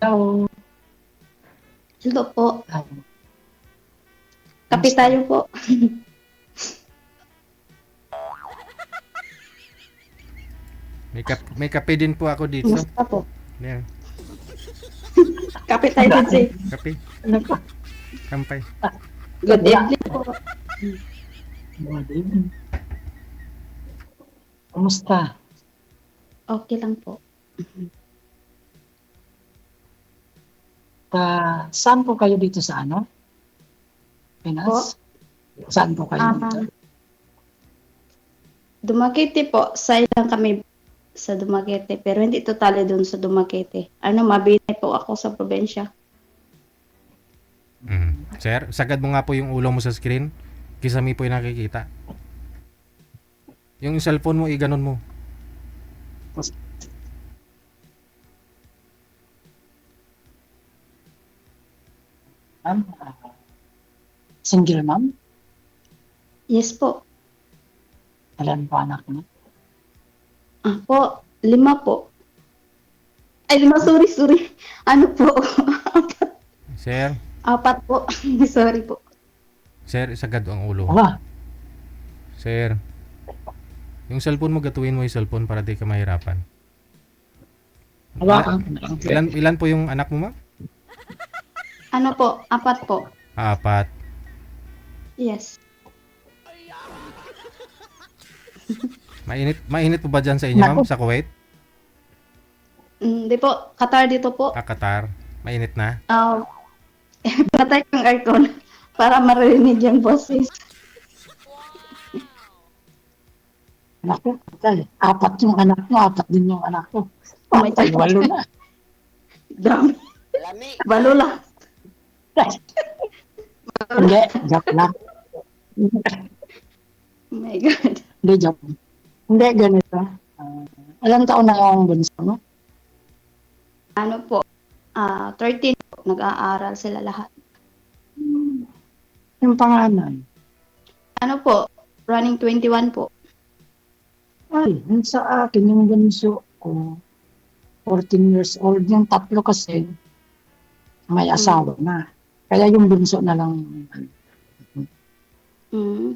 Hello. Hello po. Kape Kamusta? tayo po. May kape din po ako dito. Kumusta po? Yan. Kape tayo din si. Kape. Ano pa? Kampay. Good evening po. Good evening. Kumusta? Okay lang po. Saan po kayo dito sa ano? Pinas? Saan po kayo dito? Dumaguete po. Side lang kami sa Dumaguete. Pero hindi totally doon sa Dumaguete. Mabinay po ako sa probinsya. Sir, sagad mo nga po yung ulo mo sa screen. Kisami po yung nakikita. Yung cellphone mo, iganon mo. Ma'am? Single ma'am? Yes po. Ilan po anak niyo? Po, 5 po. Ay, 5, sorry. Ano po? Sir, 4 po. Sorry po. sir, sagad ang ulo. Wala. Sir, yung cellphone mo, gatuin mo yung cellphone para di ka mahirapan. Wala. Ilan po yung anak mo, ma'am? Ano po? 4 po. 4. Yes. Mainit po ba dyan sa inyo, ma'am? Sa Kuwait? Hindi po. Qatar dito po. Qatar. Mainit na? Patay yung aircon para marinig yung boses. Anak ko, 4 yung anak mo, 4 din yung anak ko. Oh my God. 8 na. Dami. Balo lang. Hindi, joke lang. Oh my God. Hindi, joke. Hindi, ganito. Ilang taon na yung bunso mo? Ano po? 13 po. Nag-aaral sila lahat. Yung pangalan. Ano po? Running 21 po. Ay, yun sa akin, yung bunso ko, 14 years old. Yung 3 kasi, may asawa na. Kaya yung bunso na lang. Mm.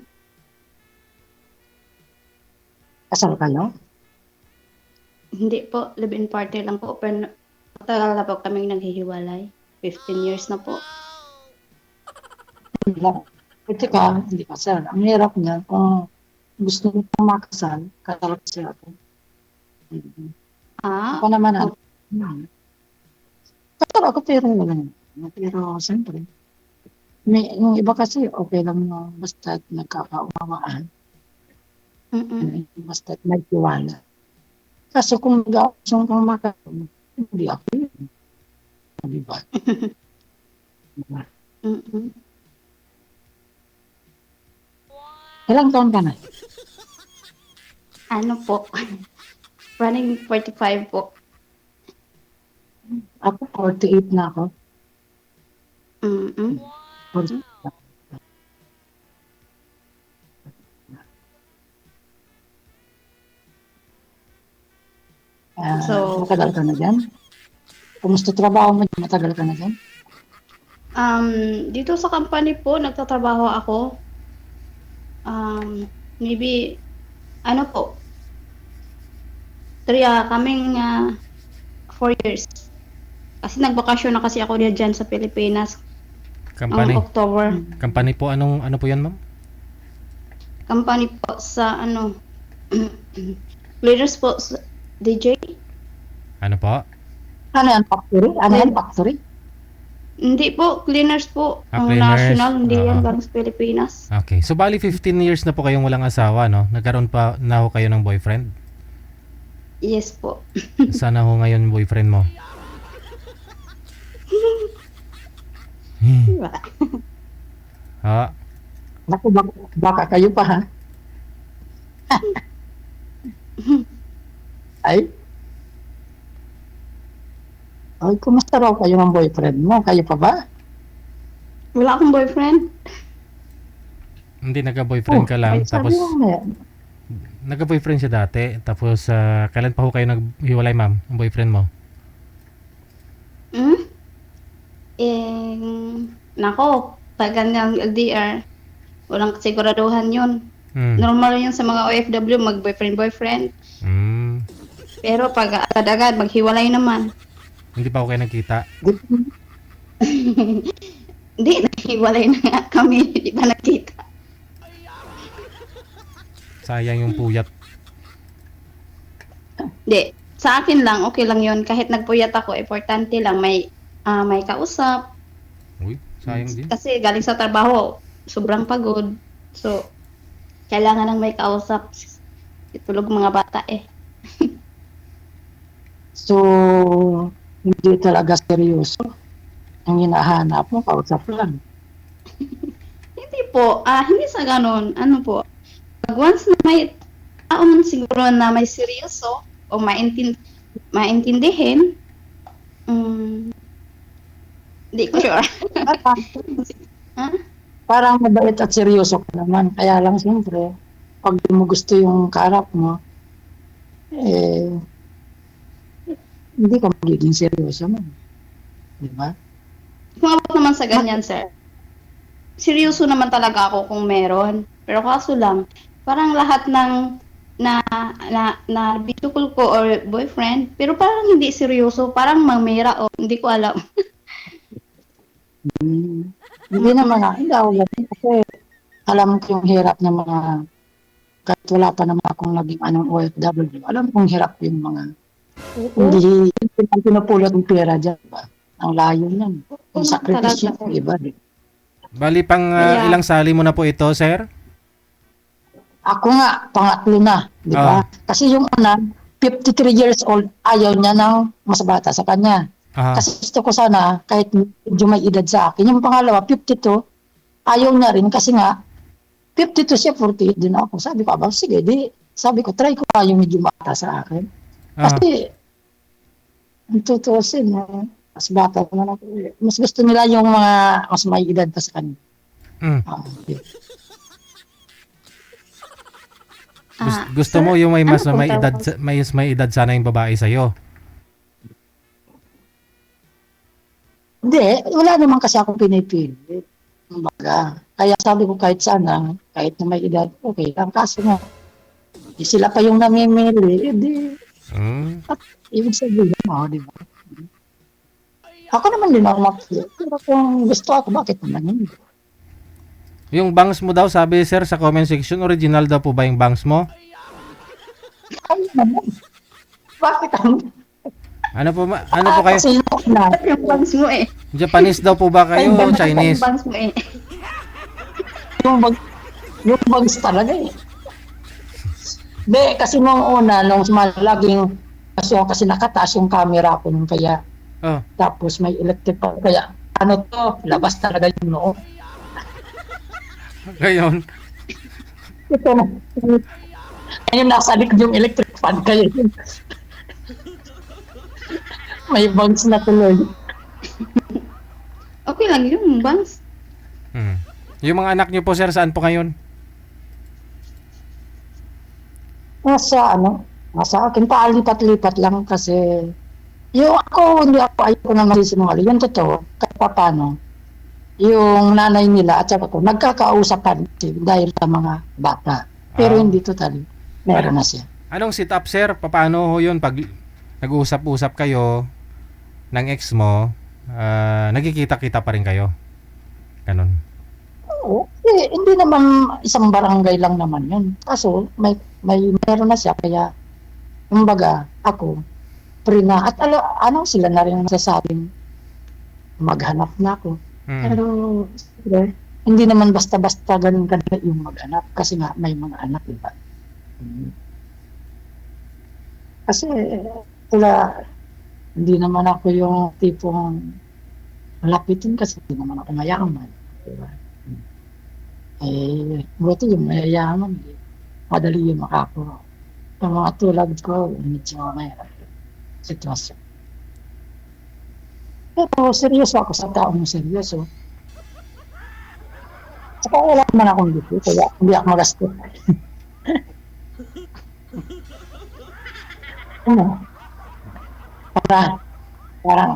Kasal kayo? Hindi po. Live-in party lang po. Pero matagal na po kaming naghihiwalay. 15 years na po. Hindi lang. Ito ka, hindi kasal. Ang hirap niya, kung gusto mo pang makasal, kasal kasi ako. Ako naman, kasal ako pero walang. Pero siyempre, yung iba kasi okay lang no, basta nagkakaunawaan. Basta may tiwala. Kasi kung mag-aasong kang makasal, hindi ako yun. Diba? Ilang taon ka na? Ano po? Running 45 po. Ako, 48 na ako. 48 na. Matagal ka na dyan? Kumusta trabaho mo? Matagal ka na dyan? Dito sa company po, nagtatrabaho ako. Maybe, ano po, kaming 4 years. Kasi nagbakasyon na kasi ako dyan sa Pilipinas. Company? October. Company po, ano po yan, ma'am? Company po sa cleaners po, DJ. Ano po? Ano yan, factory? Ano yan, factory? Hindi po, cleaners po. Ang Cleaners. national, hindi yan galing sa Pilipinas. Okay. So, bali 15 years na po kayong walang asawa, no? Nagkaroon pa na ho kayo ng boyfriend? Yes po. Sana ho ngayon boyfriend mo? Naku, baka kayo pa, ha? Ay, kumusta raw kayo ng boyfriend mo? Kayo pa ba? Wala akong boyfriend. Hindi, nagka-boyfriend ka lang. Tapos, nagka-boyfriend siya dati. Tapos, kailan pa ho kayo naghiwalay, ma'am? Ang boyfriend mo? Hmm? Eh, nako, pag ganyang LDR, walang kasiguraduhan yun. Hmm. Normal yun sa mga OFW, mag-boyfriend-boyfriend. Hmm. Pero pag agad-agad, maghiwalay naman. Hindi pa ako kayo nagkita. Hindi, naghiwalay na nga kami. Di ba nakita? Sayang yung puyat. Hindi. Sa akin lang, okay lang yun. Kahit nagpuyat ako, importante lang may kausap. Uy, sayang din. Kasi galing sa trabaho, sobrang pagod. So, kailangan ng may kausap. Itulog mga bata eh. So, hindi talaga seryoso. Ang hinahanap mo, kausap lang. Hindi po, hindi sa ganon. Ano po, pag once na may tao man siguro na may seryoso o maintindihin, hindi ko sure. Ha? Parang mabait at seryoso ka naman. Kaya lang siyempre, pag di mo gusto yung kaharap mo, eh, hindi ka magiging seryoso man. Di ba? Kung abot naman sa ganyan, sir, seryoso naman talaga ako kung meron. Pero kaso lang, parang lahat ng na video call ko or boyfriend, pero parang hindi seryoso, parang mamira o hindi ko alam. Hindi naman hindi ako ganun kasi alam ko yung hirap ng mga kahit wala pa naman akong naging OFW, alam kong hirap yung mga hindi pinupulot ng pera dyan. Ba? Ang layo niyan. Yung sakripisyo Talaga. ng iba. Di. Bali pang Kaya- ilang sali mo na po ito, sir? Ako nga, pangatlo na. Di ba? Kasi yung una, 53 years old, ayaw niya ng mas bata sa kanya. Aha. Kasi gusto ko sana, kahit medyo may edad sa akin. Yung pangalawa, 52, ayaw niya rin kasi nga, 52 siya, 48 din ako. Sabi ko, aba, sige, di. Sabi ko, try ko pa yung medyo bata sa akin. Aha. Kasi, ang tutusin, mas bata naman ako. Mas gusto nila yung mga mas may edad pa sa kanya. Mm. Okay. Gusto Sir, mo yung may mas ano pong may edad tawag? may edad sana yung babae sa iyo. Hindi, wala naman kasi ako pinipili. Kumbaga, kaya sabi ko kahit sana, kahit na may edad, okay lang. Kaso nga, sila pa yung namimili, di, Mm. ibig sabihin mo, di ba? Ako naman din ako mapili. Pero kung gusto ako, bakit naman hindi? Yung bangs mo daw, sabi sir sa comment section, original daw po ba yung bangs mo? Ay, naman. Bakit ang... Ano po ano po kayo? Kasi yung na, Yung bangs mo eh. Japanese daw po ba kayo o Ay, Chinese? Yung bangs mo eh. yung bags talaga eh. Hindi, kasi nung una, nung laging, kasi nakataas yung camera ko nung kaya, Oh, tapos may electric pa, kaya, ano to, labas talaga yung noo. ngayon. Ito na. Ayun, nasa likod yung electric fan kaya yun. May bags na tuloy. Okay lang yung bangs. Hmm. Yung mga anak niyo po sir, saan po ngayon? Nasa akin, paalipat-lipat lang kasi, yung ako, hindi ako ayoko na masisinungaling. Yung totoo, kahit pa paano, yung nanay nila at saka ko, nagkakausapan dahil sa mga bata. Pero Ah. hindi totally. Meron na siya. Anong sit up sir? Paano ho yun pag nag-uusap-usap kayo ng ex mo, nagkikita-kita pa rin kayo? Ganon. Oo, hindi naman isang barangay lang naman yun. Kaso, meron na siya, kaya, kumbaga, ako, free na. At ano sila na rin ang nasasabing maghanap na ako. Hmm. Pero, siyempre, hindi naman basta-basta ganun kadali yung mag-anak. Kasi nga, may mga anak, diba? Kasi, hindi naman ako yung tipong malapitin kasi hindi naman ako mayaman. Diba? Buti yung mayayaman. Madali yung makakuha. Yung mga tulad ko, medyo mahirap sitwasyon. Pero seryoso ako sa taong seryoso. Saka wala naman akong dito, kaya hindi ako magastos. Ano? Parang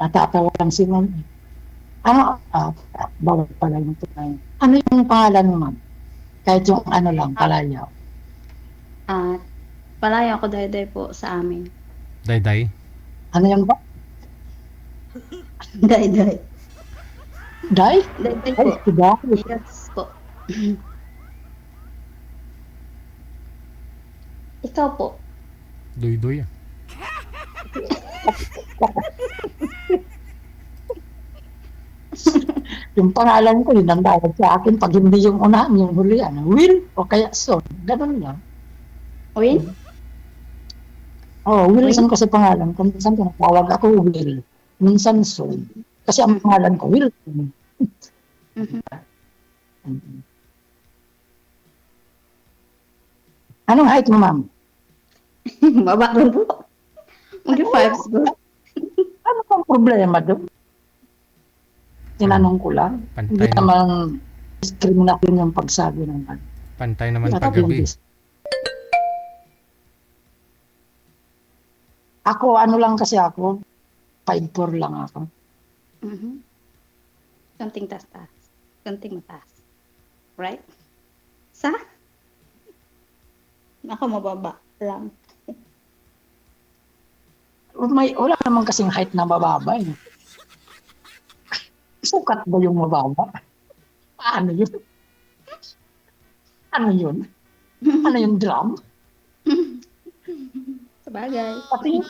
Natatawa lang si ma'am. Ano, bawal pala yung tunay. Ano yung pangalan mo, ma'am? Kahit yung ano lang, palayaw. At palaya ko day po sa amin. Day-day. Ano yan ba? Day. Day? Day Ay, po. diba? Yes po. Ikaw po. Duy-duy. Yung pangalan ko, yun ang tawag sa akin. Pag hindi yung unahan, yung hulihan. Will o kaya Son. Ganun lang. Win? Oh, Wilson kasi pangalan ko. Minsan tinatawag ako Will. Minsan Son. Kasi ang pangalan ko, Will. Mhm. Anong height mo, ma'am? Baba lang po. Mag 5 siguro. Ano pang problema doon? Tinanong ko lang. Hindi Pantay, naman discrimination yung pagsabi ng ano. pantay naman At paggabi. Ako, ano lang kasi ako, 5'4" lang ako. Mhm. Konting taas-taas. Konting mataas. Right? Sa? Ako mababa lang. Wala naman kasing height na mababa eh. Sukat ba yung mababa? Paano yun? Ano yun? Ano yung drum? Sabagay. Pati yun.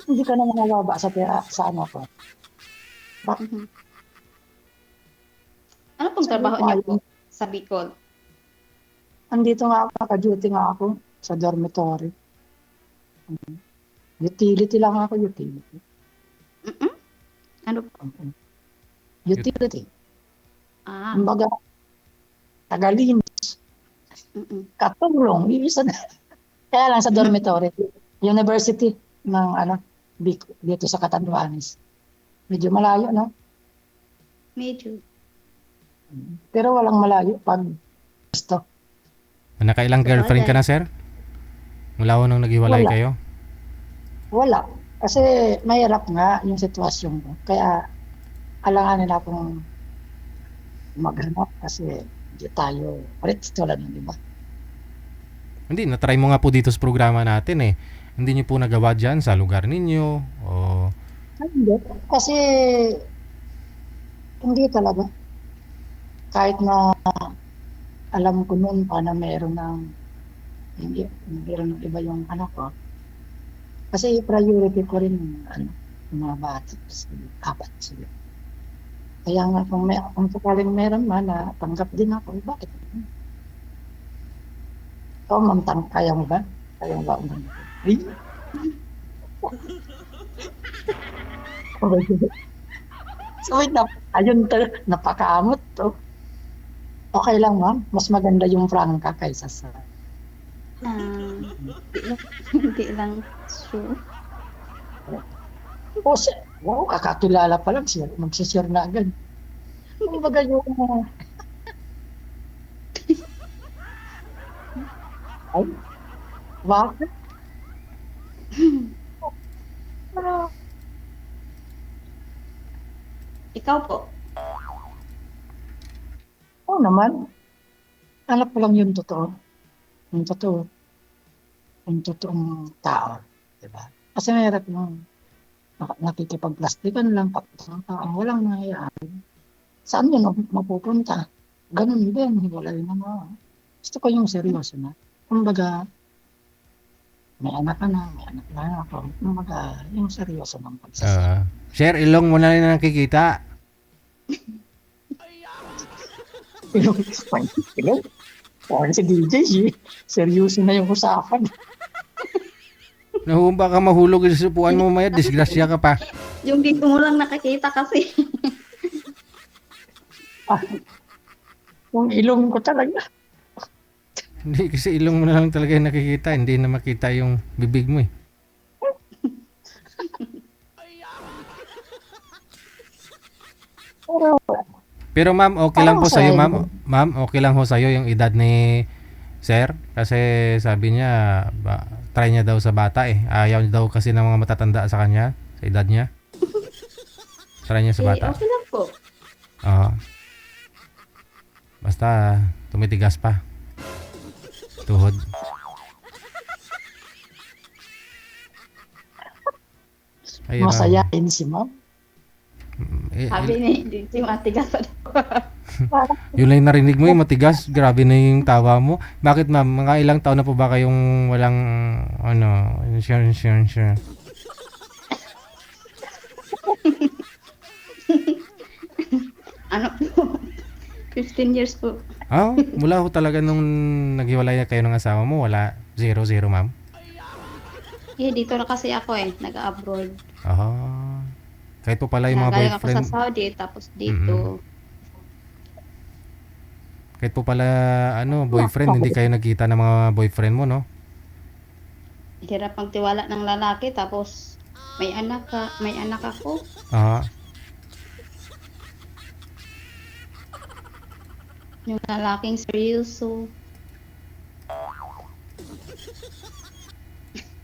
Hindi ka naman mababa sa ano ko. Mhm. Ano pong Sa trabaho Bicol. niyo po sa Bicol? Andito nga ako, naka-duty nga ako sa dormitory. Utility lang ako, utility. Mm-mm. Ano po? Utility. Ah. Kumbaga, tagalinis, Mm-mm. katulong, isa na. Kaya lang sa dormitory, university ng ano, dito sa Catanduanes. Medyo malayo, no? Medyo. Pero walang malayo pag gusto. Nakailang girlfriend ka na, sir? Mula nung naghiwalay Wala. kayo? Wala. Kasi mahirap nga yung sitwasyon ko. Kaya alanganin akong maghanap kasi hindi tayo rich tulad ng iba. Hindi, natry mo nga po dito sa programa natin eh. Hindi niyo po nagawa dyan sa lugar ninyo o Hindi. Kasi hindi talaga. Kahit na alam ko noon pa na meron ng iba yung anak ko. Kasi priority ko rin yung mga bata. Apat sila. Kaya nga kung sakaling meron man na tanggap din ako, bakit? Ikaw, ma'am, kaya mo ba? Kaya mo ba? Ay! So wait na, ayun napakamot to. Okay lang, ma'am. Mas maganda yung Franca kaysa sa... Hindi lang sure. Oh, wow, kakakilala pa lang siya. Magsishare na agad. Kumbaga yung... Ay, bakit? Ikaw po. Oo naman. Hanap ko lang yung totoo. Yung totoo. Yung totoong tao. Diba? Kasi mahirap yung nakikipagplastikan lang pag ng tao. Walang nangyayari. Saan yun mapupunta? Ganun din. Hiwalay na mo. Gusto ko yung seryoso na. Kumbaga, may anak ka na, may anak na ako. Kumbaga, yung seryoso ng pagsasama. Sir, ilong mo na rin nakikita. Hello? Parang si DJ, seryoso na yung usapan. Nahumba ka mahulog sa upuan mo maya, disgrasya ka pa. Yung dito mo lang nakakita kasi. Yung ilong ko talaga. Hindi, kasi ilong mo na lang talaga yung nakikita, hindi na makita yung bibig mo eh. Pero ma'am, okay lang po sa'yo ma'am. Ma'am, okay lang ho sa'yo yung edad ni sir. Kasi sabi niya, try niya daw sa bata eh. Ayaw daw kasi ng mga matatanda sa kanya, sa edad niya. Try niyo sa bata. okay lang po. Oo. Basta tumitigas pa. Tuhod. Ayun, Masayain si ma'am. Sabi ni, hindi si matigas pa daw. yun lang yung narinig mo, yung matigas. Grabe na yung tawa mo. Bakit ma'am? Mga ilang taon na po ba kayong walang, insurance? Ano po? 15 years po. Mula ho talaga nung naghiwalay na kayo ng asawa mo, wala. 0, ma'am? Dito na kasi ako nag-abroad. Kahit po pala yung mga Nagaling ako boyfriend. sa Saudi, tapos dito. Kahit po pala, boyfriend, hindi kayo nagkita ng mga boyfriend mo, no? Hirap magtiwala ng lalaki, tapos may anak ako. Yung lalaking seryoso.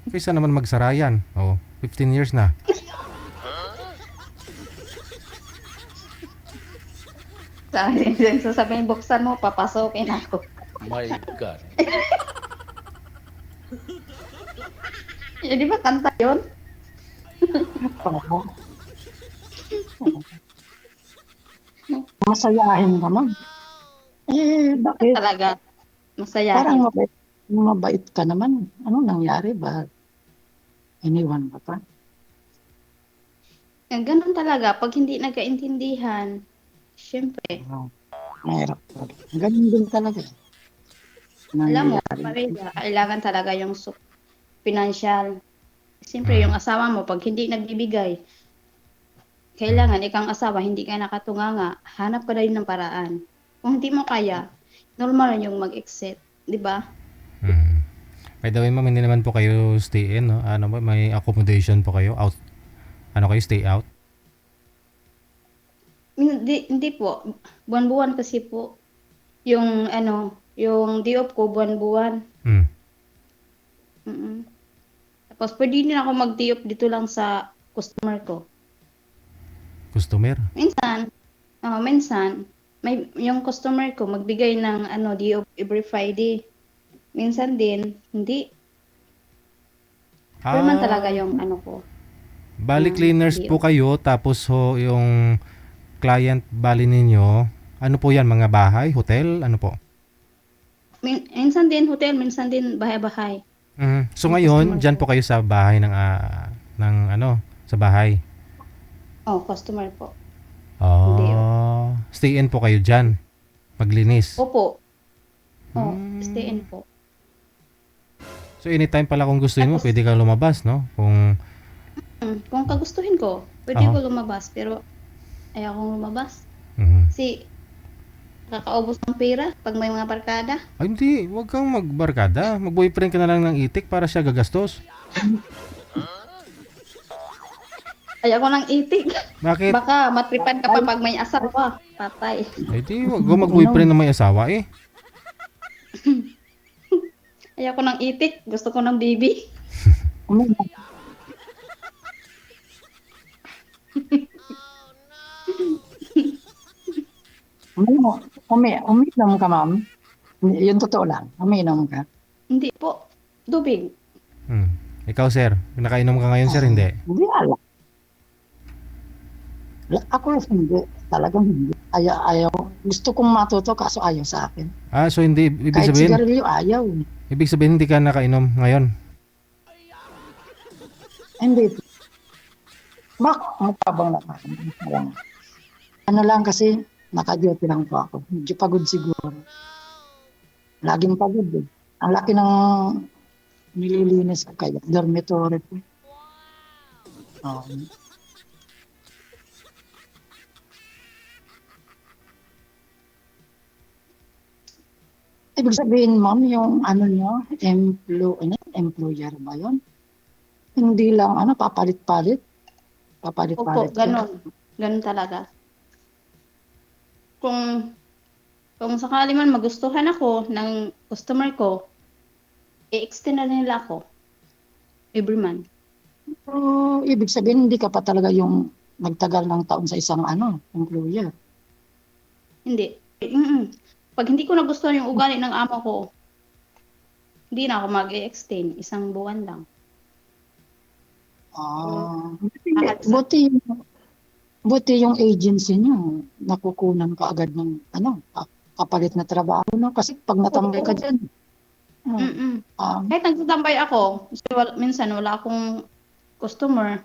Kaysa naman magsarayan. 15 years na. Sasabihin, buksan mo, papasokin ako. My God. Di ba kanta yun? Oo. Masayahin ka ma'am. Bakit? Talaga, masaya. Parang mabait ka naman. Ano nangyari ba? Iniwan ka pa? Ganun talaga, pag hindi nagkaintindihan, syempre, Mahirap talaga. Ganun din talaga. alam mo, Nangyayari. Maria, kailangan talaga yung financial. Siyempre, yung asawa mo, pag hindi nagbibigay, kailangan ikang asawa, hindi ka nakatunganga, hanap ka na rin ng paraan. Kung hindi mo kaya, normal yung mag-exit, di ba? By the way, ma'am, hindi naman po kayo stay in, no? May accommodation po kayo? Out? Kayo stay out? Hindi po. Buwan-buwan kasi po. Yung yung day off ko, buwan-buwan. Tapos pwede din ako mag-day off dito lang sa customer ko. Customer? Minsan, yung customer ko magbigay ng day off every Friday. Minsan din, hindi. Pero man talaga yung ko. Bali cleaners po kayo, tapos yung client bali ninyo, ano po yan, mga bahay, hotel, ano po? Minsan din hotel, minsan din bahay-bahay. So ngayon, dyan po kayo sa bahay sa bahay? Customer po. Stay in po kayo dyan, maglinis? Opo. Stay in po. So anytime pala kung gusto mo, pwede kang lumabas, no? Kung kagustuhin ko, pwede ko lumabas, pero ayaw kong lumabas. Kasi kakaubos ng pera pag may mga barkada. Ay hindi, huwag kang magbarkada. Mag-boyfriend ka na lang ng itik para siya gagastos. Ayaw ko ng itik. Bakit? Baka matripan ka pa pag may asawa. Patay. Ay di, huwag kang mag-boyfriend na may asawa eh. Ayaw ko ng itik. Gusto ko ng baby. Uminom ka, ma'am. Yun totoo lang. Uminom ka. Hindi po. Dubig. Ikaw sir, nakainom ka ngayon sir, hindi? Hindi alam. Ako hindi. Talagang hindi. Ayaw. Gusto kong matuto kaso ayaw sa akin. So hindi, ibig Kahit sabihin, sigarilyo, ayaw. ibig sabihin hindi ka nakainom ngayon? Hindi. Magpabang lang. Ano lang kasi, naka-duty lang po ako. Medyo pagod siguro. Laging pagod eh. Ang laki ng nililinis ko kaya. Dormitory po. Ibig sabihin, ma'am, yung nyo, employer ba yun? Hindi lang, papalit-palit. Opo, ganun. Ganun talaga. Kung sakali man magustuhan ako ng customer ko, i-extend na nila ako every month. Ibig sabihin, hindi ka pa talaga yung nagtagal ng taon sa isang employer. Hindi. Pag hindi ko nagustuhan yung ugali ng amo ko, hindi na ako mag-extend. Isang buwan lang. Hindi, buti yung agency niyo, nakukunan ka agad ng kapalit na trabaho, no? Kasi pag natambay ka dyan, Kahit nagtatambay ako, minsan wala akong customer.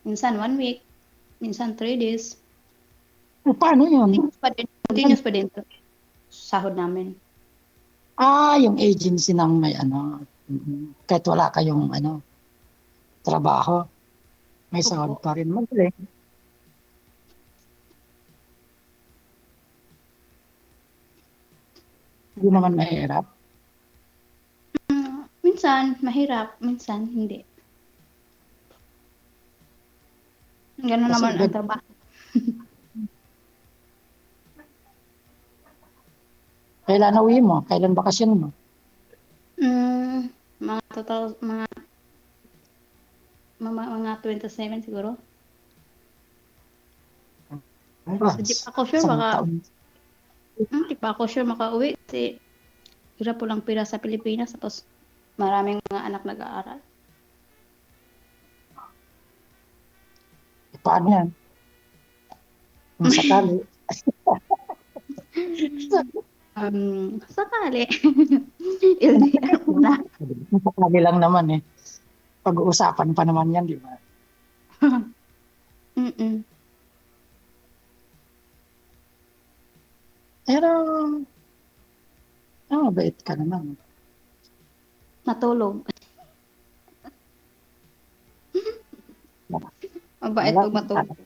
Minsan 1 week, minsan 3 days. paano yun? Continuous pa din sahod namin. Yung agency ng may kahit wala kayong trabaho, may sahod pa rin. Magaling. Hindi naman mahirap. Minsan mahirap, minsan hindi. Ganun Kasi naman ang trabaho. Kailan uwi mo? Kailan bakasyon mo? Mga 27 siguro. Di pa ako sure makauwi kasi hirap po lang pira sa Pilipinas tapos maraming mga anak nag-aaral. Paano yan? Kung sakali. Sakali. LDR muna. Kung sakali lang naman Pag-uusapan pa naman yan, di ba? Pero, mabait ka naman. Matulog. Mabait pag matulog.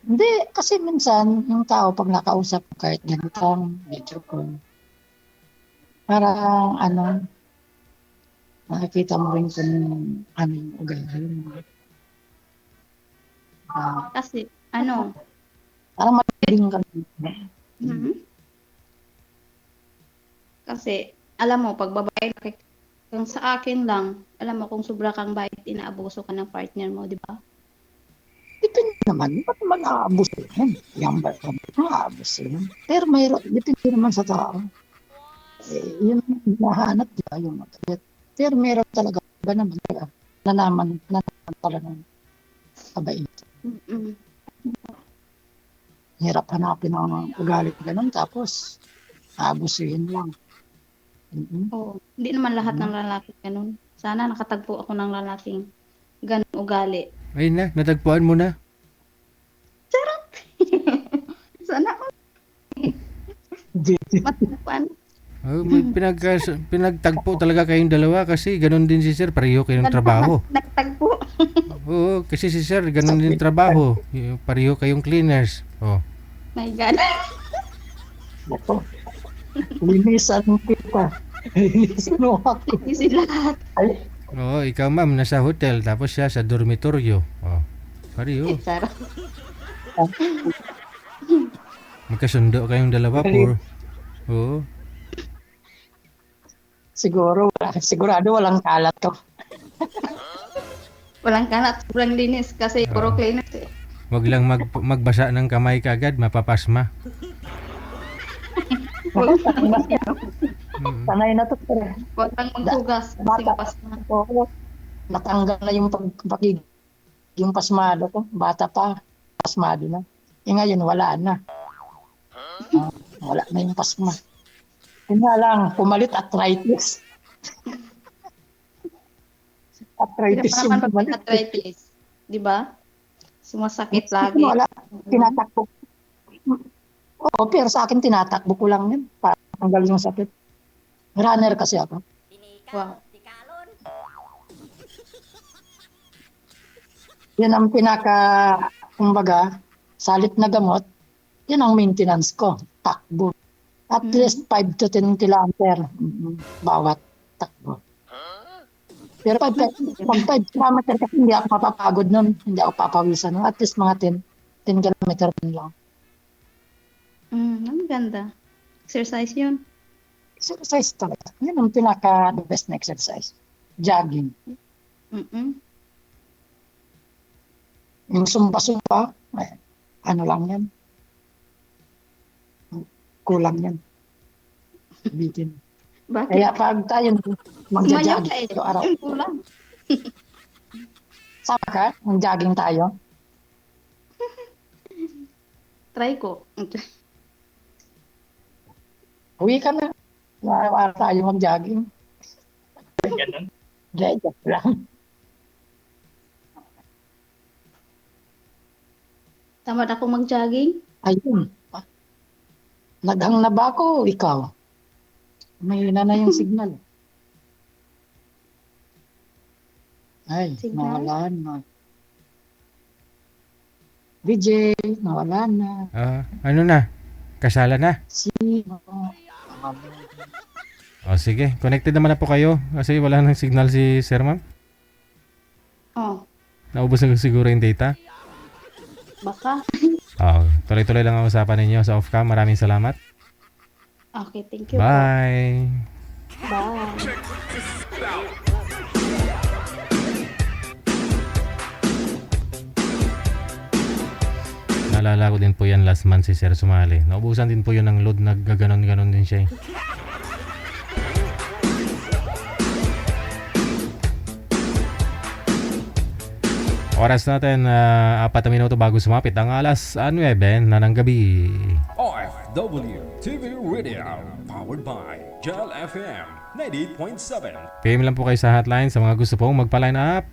Hindi, kasi minsan, yung tao pag nakausap kahit ganitong video call, parang nakikita mo rin kung yung ugali mo. Kasi, parang magaling ka. Kasi, alam mo, pag babae, kung sa akin lang, alam mo, kung sobra kang bait, inaabuso ka ng partner mo, di ba? Depende naman, ba't naman aabuso yan? Yan ba? Aabuso yan. Pero depende naman sa tao. Yun nahanap, di ba? Yung mabait. Pero meron talaga ba naman nalaman talaga ng kabait. Hirap hanapin ang ugali ganun, tapos aabusuhin lang. Oo. Hindi naman lahat ng lalaki ganun. Sana nakatagpo ako ng lalaking ganun ugali. Ayun na, natagpuan mo na. Charot! Sana ako matagpuan. Pinagtagpo talaga kayong dalawa kasi ganun din si Sir, pareho kayong trabaho. Nagtagpo. Oo, kasi si Sir, ganun din trabaho. Pareho kayong cleaners. Oh. My God. Ito. Linisan kita. Linisan mo ako. Linisin lahat. Oo, ikaw ma'am, nasa hotel, tapos siya sa dormitoryo. Oh. Pareho. Charot. Magkasundo kayong dalawa po. Oo. Sigurado walang kalat to. Walang kalat, sobrang linis kasi puro cleaners eh. Wag lang magbasa ng kamay kaagad, mapapasma. Sanay na to. Huwag lang maghugas kasi mapasma. Oo. Natanggal na yung yung pasmado ko. Bata pa, pasmado na. Ngayon, wala na. Wala na yung pasma. Yun nga lang, pumalit arthritis. Arthritis Hindi yung naman pumalit. arthritis. Di ba? Sumasakit lagi. Wala, tinatakbo. Oo, pero sa akin tinatakbo ko lang yun. Para tanggal yung sakit. Runner kasi ako. Wow. Yan ang kumbaga, salit na gamot, yan ang maintenance ko, takbo. At least 5 to 10 kilometer bawat takbo. Pero pag 5 kilometer kasi hindi ako mapapagod nun, hindi ako papawisan nun. At least mga 10 kilometer din lang. Ang ganda. Exercise yun. Exercise talaga. Yan ang the best na exercise. Jogging. Yung sumpa-sumpa, ano lang yan. Kulang yan. Bitin. Bakit? Kaya pag tayo Umayaw magja-jogging ka eh. tayo araw, Yung kulang. sama ka, mag-jogging tayo. Try ko. Uwi ka na. Araw-araw tayo mag-jogging. Ganun. Joke lang. Tamad ako mag-jogging. Ayun. Naghang na ba ako? Ikaw. May na yung signal. Ay, Signal? nawala na. DJ, nawala na. Ano na? Kasala na? Sino? O sige, connected naman na po kayo kasi wala nang signal si Sir Ma'am. Oh, Naubos na siguro yung data. baka. Tuloy-tuloy lang ang usapan ninyo sa off-cam. Maraming salamat. Okay, thank you. Bye! Bye. Naalala ko din po yan last month si Sir sumali. Naubusan din po yun ng load, naggaganon-ganon din siya eh. Oras natin, 4 na minuto bago sumapit ang alas 9 na ng gabi. OFW TV Radio, powered by Gel FM 98.7. PM lang po kayo sa hotline sa mga gusto pong magpa-line up.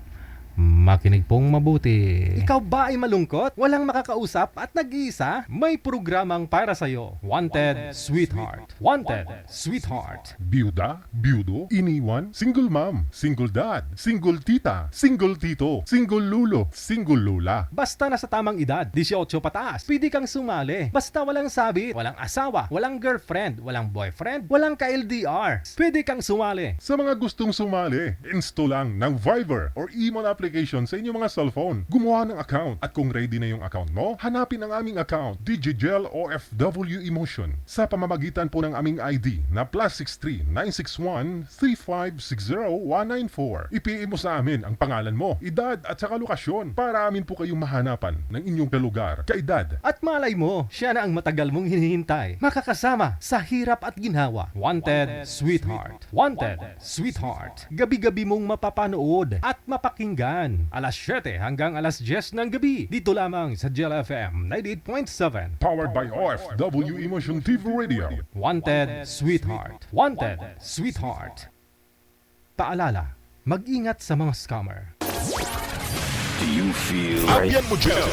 Makinig pong mabuti. Ikaw ba ay malungkot? Walang makakausap at nag-iisa? May programang para sa'yo. Wanted, Sweetheart. Wanted, Sweetheart. Byuda, byudo, iniwan, single mom, single dad, single tita, single tito, single lulo, single lula. Basta nasa tamang edad, 18 pataas, pwede kang sumali. Basta walang sabit, walang asawa, walang girlfriend, walang boyfriend, walang ka-LDR. Pwede kang sumali. Sa mga gustong sumali, install lang ng Viber or Emon application sa inyong mga cellphone. Gumawa ng account at kung ready na yung account mo, hanapin ang aming account, DigiGel OFW Emotion, sa pamamagitan po ng aming ID na +63 961 3560 194. I-PM mo sa amin ang pangalan mo, edad at saka lokasyon para amin po kayong mahanapan ng inyong kalugar, kaedad. At malay mo, siya na ang matagal mong hinihintay. Makakasama sa hirap at ginhawa. Wanted, Sweetheart. Wanted, Sweetheart. Gabi-gabi mong mapapanood at mapakinggan. Alas 7 hanggang alas 10 ng gabi. Dito lamang sa Gel FM 98.7. Powered by OFW Emotion TV Radio. Wanted, Sweetheart. Wanted, Sweetheart. Paalala, mag-ingat sa mga scammer. Abyan mo dyan!